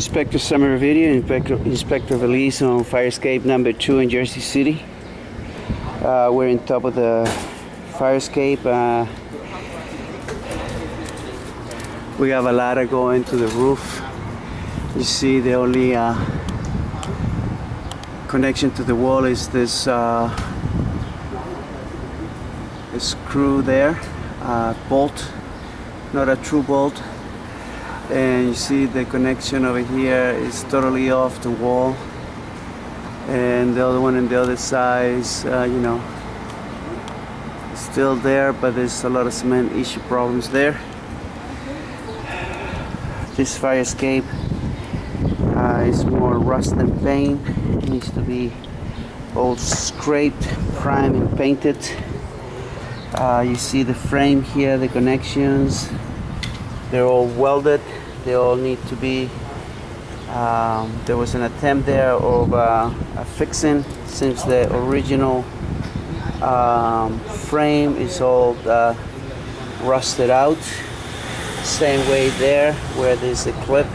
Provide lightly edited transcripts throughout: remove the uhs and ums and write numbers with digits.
Inspector Summer Video, Inspector Valise on fire escape number 2 in Jersey City. We're on top of the fire escape. We have a ladder going to the roof. You see the only connection to the wall is this screw there, bolt, not a true bolt. And you see the connection over here is totally off the wall, and the other one on the other side is, still there, but there's a lot of cement issue problems there. This fire escape is more rust than paint. It needs to be all scraped, primed, and painted. You see the frame here, the connections. They're all welded. They all need to be. There was an attempt there of fixing, since the original frame is all rusted out. Same way there, where there's a clip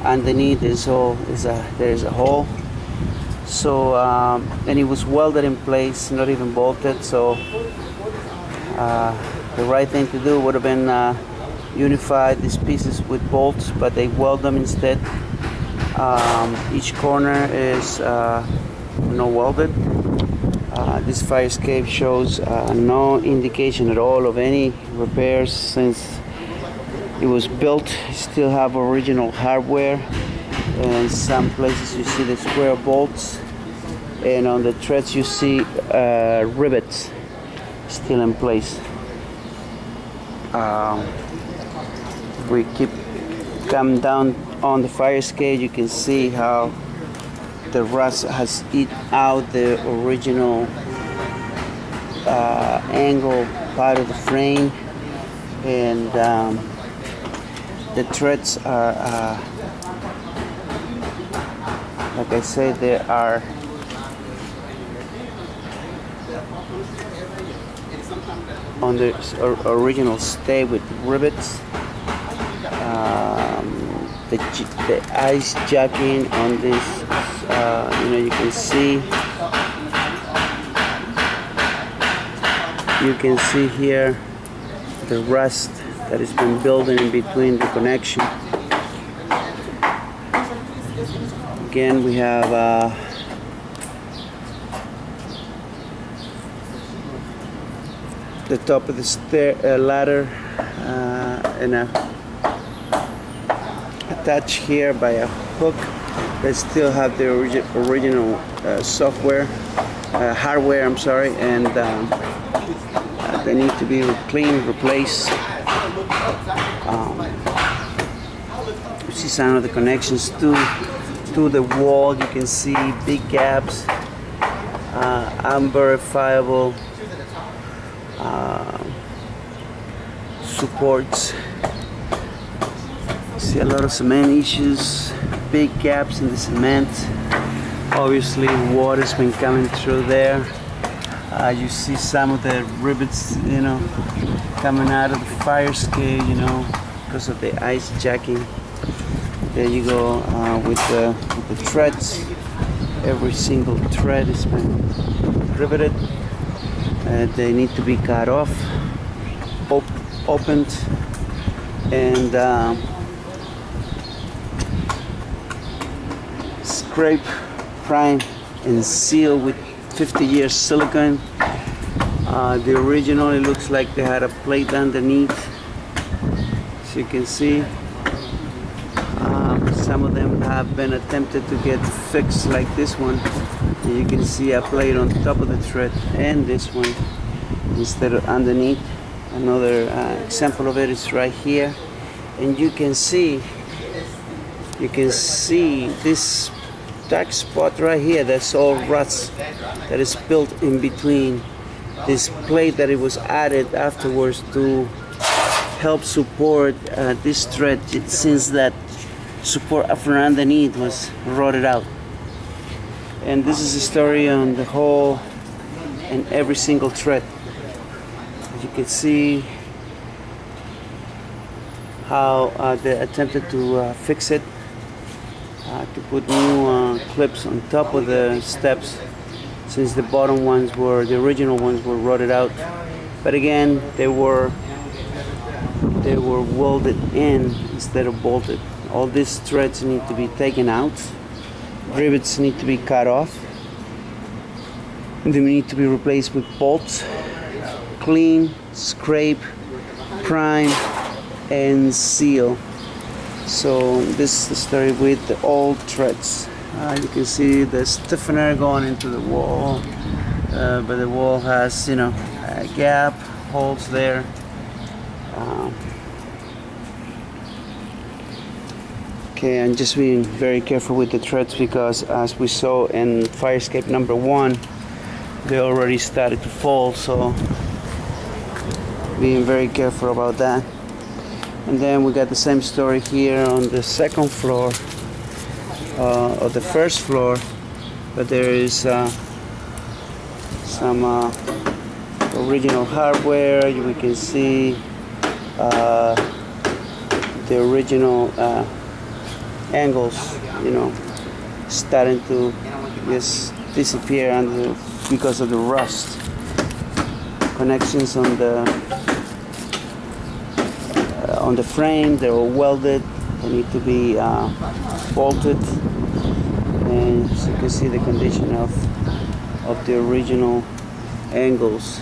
underneath, there's a hole. So and it was welded in place, not even bolted. So the right thing to do would have been unify these pieces with bolts, but they weld them instead. Each corner is no welded. This fire escape shows no indication at all of any repairs since it was built. You still have original hardware, and some places you see the square bolts, and on the threads you see rivets still in place. We keep coming down on the fire escape. You can see how the rust has eaten out the original angle part of the frame, and the threads are like I said, they are on the original stay with rivets. The ice jacking on this, you can see here the rust that has been building in between the connection. Again, we have the top of the ladder and attached here by a hook. They still have the original hardware, and they need to be cleaned, replaced. You see some of the connections to the wall. You can see big gaps, unverifiable supports. See a lot of cement issues, big gaps in the cement. Obviously water's been coming through there. You see some of the rivets, coming out of the fire escape, because of the ice jacking. There you go, with the threads. Every single thread has been riveted. They need to be cut off, opened, and scrape, prime, and seal with 50 years silicone. The original, it looks like they had a plate underneath, so you can see. Some of them have been attempted to get fixed, like this one. And you can see a plate on top of the thread, and this one instead of underneath. Another example of it is right here, and you can see this dark spot right here. That's all rust that is built in between this plate that it was added afterwards to help support this thread, since that support from underneath was rotted out. And this is the story on the whole and every single thread. As you can see how they attempted to fix it. to put new clips on top of the steps, since the bottom ones were, the original ones were rotted out. But again, they were welded in instead of bolted. All these threads need to be taken out. Rivets need to be cut off. They need to be replaced with bolts. Clean, scrape, prime, and seal. So this is the story with the old threads. You can see the stiffener going into the wall, but the wall has, you know, a gap, holes there. Okay, and just being very careful with the threads, because as we saw in fire escape number 1, they already started to fall, so being very careful about that. And then we got the same story here on the second floor of the first floor, but there is some original hardware. We can see the original angles, you know, starting to just disappear under because of the rust. Connections on the frame, they're all welded. They need to be bolted, and as you can see the condition of the original angles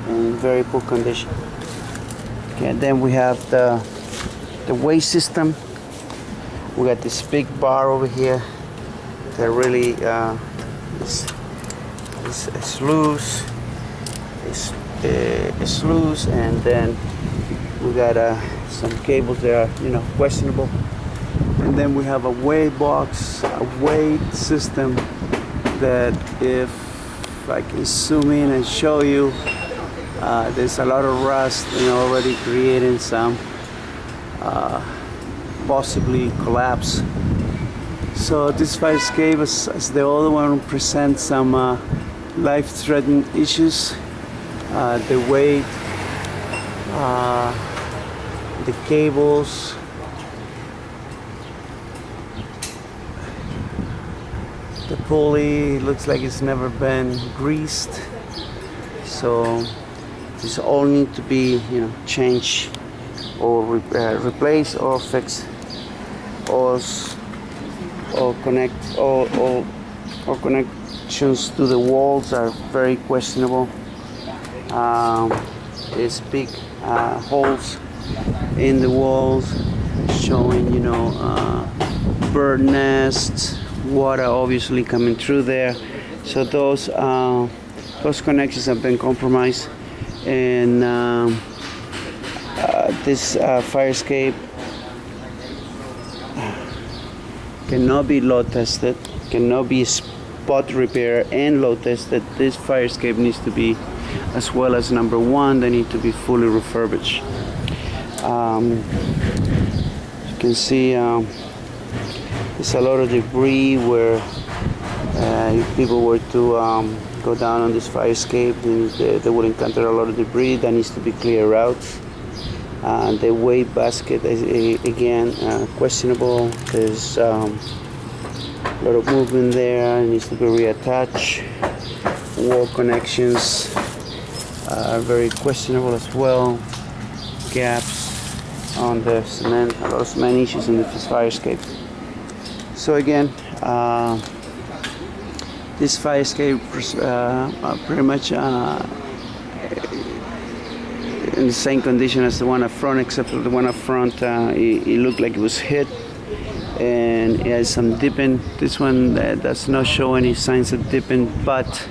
in very poor condition. Okay, and then we have the weight system. We got this big bar over here that really is loose. It's loose, and then we got some cables that are, you know, questionable. And then we have a weigh box, a weight system that, if I can zoom in and show you, there's a lot of rust, you know, already creating some possibly collapse. So this fire escape, as the other one, presents some life-threatening issues. The weight, the cables, the pulley looks like it's never been greased. So these all need to be, you know, changed or replaced or fixed, or connections to the walls are very questionable. There's big holes in the walls showing, you know, bird nests, water obviously coming through there. So those connections have been compromised, and this fire escape cannot be load tested, cannot be spot repair and load tested. This fire escape needs to be, as well as number 1, they need to be fully refurbished. You can see there's a lot of debris where if people were to go down on this fire escape, they would encounter a lot of debris that needs to be cleared out. The weight basket is again questionable. There's a lot of movement there. It needs to be reattached. Wall connections are very questionable as well. Gaps on the cement, a lot of cement issues in this fire escape. So again, this fire escape pretty much in the same condition as the one up front, except for the one up front, it looked like it was hit, and it has some dipping. This one does not show any signs of dipping, but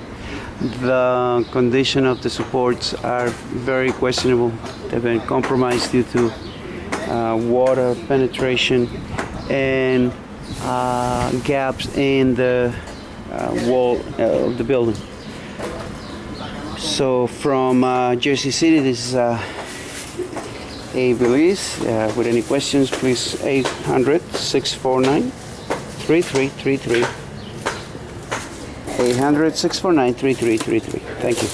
the condition of the supports are very questionable. They've been compromised due to water penetration and gaps in the wall of the building. So from Jersey City, this is Belize. With any questions, please 800-649-3333. 800-649-3333. Thank you.